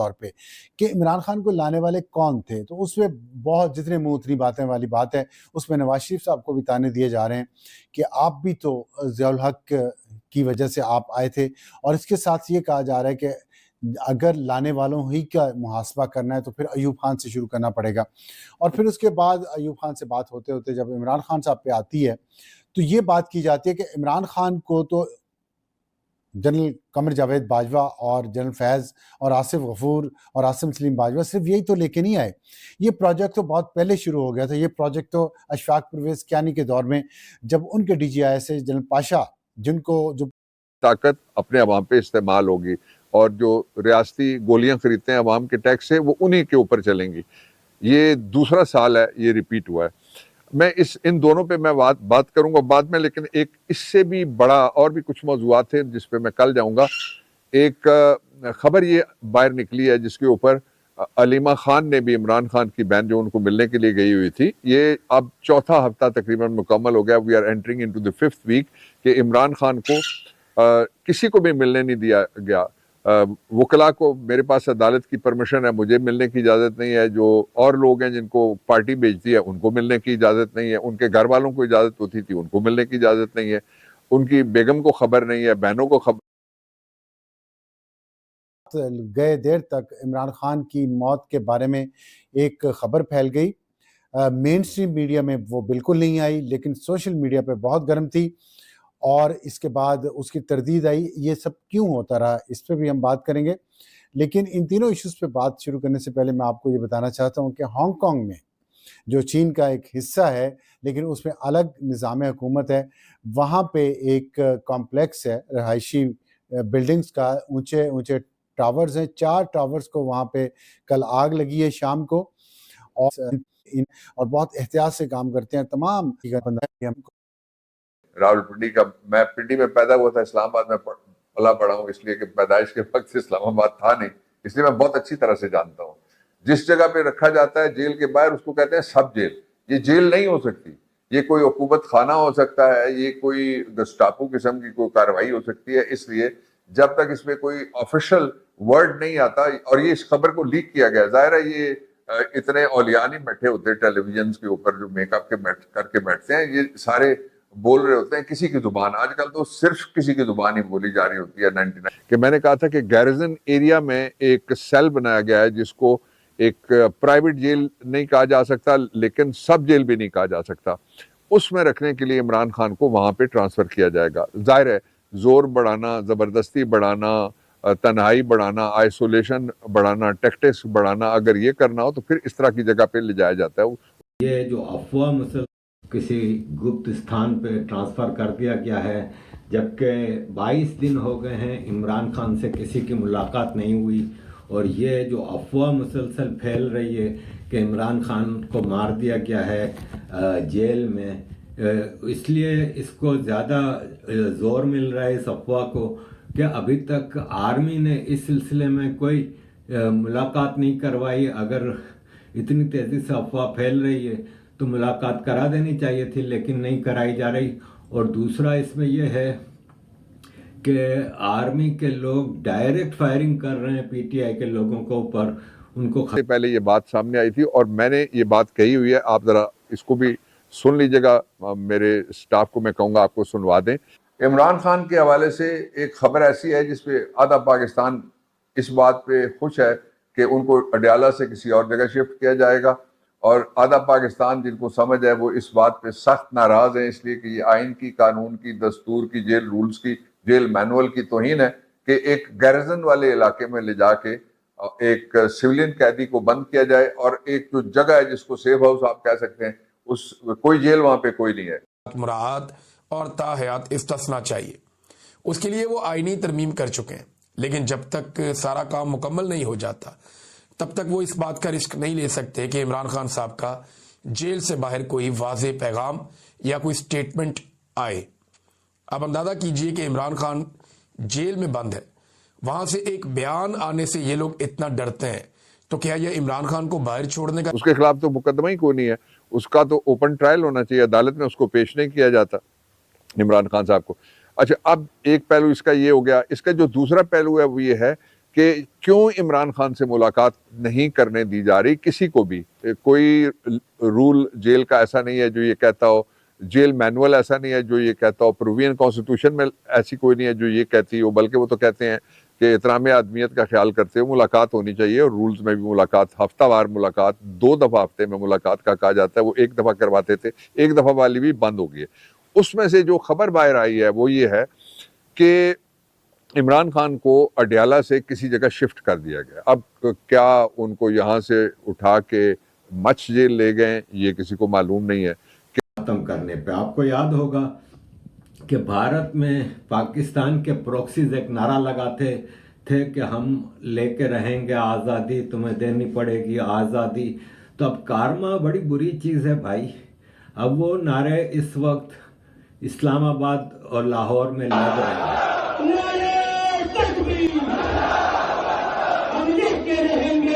طور پہ کہ عمران خان کو لانے والے کون تھے، تو اس میں بہت جتنے منہ اتنی باتیں والی بات ہے، اس میں نواز شریف صاحب کو بھی تانے دیے جا رہے ہیں کہ آپ بھی تو ضیاء الحق کی وجہ سے آپ آئے تھے، اور اس کے ساتھ یہ کہا جا رہا ہے کہ اگر لانے والوں ہی کا محاسبہ کرنا ہے تو پھر ایوب خان سے شروع کرنا پڑے گا۔ اور پھر اس کے بعد ایوب خان سے بات ہوتے ہوتے جب عمران خان صاحب پہ آتی ہے تو یہ بات کی جاتی ہے کہ عمران خان کو تو جنرل قمر جاوید باجوہ اور جنرل فیض اور آصف غفور اور عاصم سلیم باجوہ صرف یہی تو لے کے نہیں آئے، یہ پروجیکٹ تو بہت پہلے شروع ہو گیا تھا۔ یہ پروجیکٹ تو اشفاق پرویز کیانی کے دور میں جب ان کے ڈی جی آئی سے جنرل پاشا جن کو جو طاقت اپنے عوام پہ استعمال ہوگی اور جو ریاستی گولیاں خریدتے ہیں عوام کے ٹیکس سے وہ انہی کے اوپر چلیں گی۔ یہ دوسرا سال ہے یہ ریپیٹ ہوا ہے۔ میں ان دونوں پہ میں بات کروں گا بعد میں، لیکن ایک اس سے بھی بڑا اور بھی کچھ موضوعات تھے جس پہ میں کل جاؤں گا۔ ایک خبر یہ باہر نکلی ہے جس کے اوپر علیمہ خان نے بھی عمران خان کی بہن جو ان کو ملنے کے لیے گئی ہوئی تھی، یہ اب چوتھا ہفتہ تقریباً مکمل ہو گیا، we are entering into the 5th week, کہ عمران خان کو کسی کو بھی ملنے نہیں دیا گیا۔ وکلاء کو میرے پاس عدالت کی پرمیشن ہے، مجھے ملنے کی اجازت نہیں ہے، جو اور لوگ ہیں جن کو پارٹی بھیجتی ہے ان کو ملنے کی اجازت نہیں ہے، ان کے گھر والوں کو اجازت ہوتی تھی ان کو ملنے کی اجازت نہیں ہے، ان کی بیگم کو خبر نہیں ہے، بہنوں کو خبر گئے دیر تک عمران خان کی موت کے بارے میں ایک خبر پھیل گئی، مین سٹریم میڈیا میں وہ بالکل نہیں آئی لیکن سوشل میڈیا پہ بہت گرم تھی، اور اس کے بعد اس کی تردید آئی۔ یہ سب کیوں ہوتا رہا اس پہ بھی ہم بات کریں گے، لیکن ان تینوں ایشوز پہ بات شروع کرنے سے پہلے میں آپ کو یہ بتانا چاہتا ہوں کہ ہانگ کانگ میں جو چین کا ایک حصہ ہے لیکن اس میں الگ نظام حکومت ہے، وہاں پہ ایک کمپلیکس ہے رہائشی بلڈنگز کا، اونچے اونچے ٹاورز ہیں، 4 ٹاورز کو وہاں پہ کل آگ لگی ہے شام کو، اور بہت احتیاط سے کام کرتے ہیں تمام۔ راول پنڈی کا، میں پنڈی میں پیدا ہوا تھا، اسلام آباد میں پلا پڑا ہوں، اس لیے کہ پیدائش کے وقت سے اسلام آباد تھا نہیں، اس لیے میں بہت اچھی طرح سے جانتا ہوں۔ جس جگہ پہ رکھا جاتا ہے جیل کے باہر اس کو کہتے ہیں سب جیل۔ یہ جیل نہیں ہو سکتی، یہ کوئی حکومت خانہ ہو سکتا ہے، یہ کوئی گسٹاپو قسم کی کوئی کارروائی ہو سکتی ہے، اس لیے جب تک اس میں کوئی آفیشل ورڈ نہیں آتا، اور یہ اس خبر کو لیک کیا گیا، ظاہر ہے یہ اتنے اولیاء نہیں بیٹھے ہوتے ٹیلی ویژنز کے اوپر جو میک اپ کر کے بیٹھتے ہیں، یہ سارے بول رہے ہوتے ہیں کسی کی زبان۔ آج کل تو صرف کسی کی زبان ہی بولی جا رہی ہوتی ہے 99۔ کہ میں نے کہا تھا کہ گیرزن ایریا میں ایک سیل بنایا گیا ہے جس کو ایک پرائیویٹ جیل نہیں کہا جا سکتا لیکن سب جیل بھی نہیں کہا جا سکتا، اس میں رکھنے کے لیے عمران خان کو وہاں پہ ٹرانسفر کیا جائے گا۔ ظاہر ہے زور بڑھانا، زبردستی بڑھانا، تنہائی بڑھانا، آئسولیشن بڑھانا، ٹیکٹکس بڑھانا، اگر یہ کرنا ہو تو پھر اس طرح کی جگہ پہ لے جایا جاتا ہے۔ یہ جو افواہ مسلسل کسی گپت استھان پہ ٹرانسفر کر دیا گیا ہے، جبکہ 22 دن ہو گئے ہیں عمران خان سے کسی کی ملاقات نہیں ہوئی، اور یہ جو افواہ مسلسل پھیل رہی ہے کہ عمران خان کو مار دیا گیا ہے جیل میں، اس لیے اس کو زیادہ زور مل رہا ہے اس افواہ کو کہ ابھی تک آرمی نے اس سلسلے میں کوئی ملاقات نہیں کروائی۔ اگر اتنی تیزی سے افواہ پھیل رہی ہے تو ملاقات کرا دینی چاہیے تھی، لیکن نہیں کرائی جا رہی۔ اور دوسرا اس میں یہ ہے کہ آرمی کے لوگ ڈائریکٹ فائرنگ کر رہے ہیں پی ٹی آئی کے لوگوں کے اوپر، ان کو سے پہلے یہ بات سامنے آئی تھی اور میں نے یہ بات کہی ہوئی ہے، آپ ذرا اس کو بھی سن لیجئے گا، میرے سٹاف کو میں کہوں گا آپ کو سنوا دیں۔ عمران خان کے حوالے سے ایک خبر ایسی ہے جس پہ آدھا پاکستان اس بات پہ خوش ہے کہ ان کو اڈیالہ سے کسی اور جگہ شفٹ کیا جائے گا، اور آدھا پاکستان جن کو سمجھ ہے وہ اس بات پہ سخت ناراض ہیں، اس لیے کہ یہ آئین کی، قانون کی، دستور کی، جیل رولز کی، جیل مینول کی توہین ہے کہ ایک گیرزن والے علاقے میں لے جا کے ایک سویلین قیدی کو بند کیا جائے، اور ایک جو جگہ ہے جس کو سیف ہاؤس آپ کہہ سکتے ہیں، اس کوئی جیل وہاں پہ کوئی نہیں ہے۔ مراعات اور تاحیات استثنا چاہیے، اس کے لیے وہ آئینی ترمیم کر چکے ہیں، لیکن جب تک سارا کام مکمل نہیں ہو جاتا تب تک وہ اس بات کا رسک نہیں لے سکتے کہ عمران خان صاحب کا جیل سے باہر کوئی واضح پیغام یا کوئی سٹیٹمنٹ آئے۔ اب اندازہ کیجئے کہ عمران خان جیل میں بند ہے، وہاں سے ایک بیان آنے سے یہ لوگ اتنا ڈرتے ہیں، تو کیا یہ عمران خان کو باہر چھوڑنے کا؟ اس کے خلاف تو مقدمہ ہی کوئی نہیں ہے، اس کا تو اوپن ٹرائل ہونا چاہیے، عدالت میں اس کو پیش نہیں کیا جاتا عمران خان صاحب کو۔ اچھا، اب ایک پہلو اس کا یہ ہو گیا، اس کا جو دوسرا پہلو ہے وہ یہ ہے کہ کیوں عمران خان سے ملاقات نہیں کرنے دی جا رہی کسی کو بھی. کوئی رول جیل کا ایسا نہیں ہے جو یہ کہتا ہو, جیل مینول ایسا نہیں ہے جو یہ کہتا ہو, پرووین کانسٹیٹیوشن میں ایسی کوئی نہیں ہے جو یہ کہتی ہو, بلکہ وہ تو کہتے ہیں کہ احترام آدمیت کا خیال کرتے ہوئے ملاقات ہونی چاہیے, اور رولز میں بھی ملاقات, ہفتہ وار ملاقات, 2 دفعہ ہفتے میں ملاقات کا کہا جاتا ہے, وہ 1 دفعہ کرواتے تھے, 1 دفعہ والی بھی بند ہو گئی ہے. اس میں سے جو خبر باہر آئی ہے وہ یہ ہے کہ عمران خان کو اڈیالہ سے کسی جگہ شفٹ کر دیا گیا. اب کیا ان کو یہاں سے اٹھا کے مچھ جیل لے گئے یہ کسی کو معلوم نہیں ہے. ختم کرنے پہ آپ کو یاد ہوگا کہ بھارت میں پاکستان کے پروکسیز ایک نعرہ لگاتے تھے کہ ہم لے کے رہیں گے آزادی, تمہیں دینی پڑے گی آزادی. تو اب کارما بڑی بری چیز ہے بھائی. اب وہ نعرے اس وقت اسلام آباد اور لاہور میں لگ رہے ہیں. ہم لے کے رہیں گے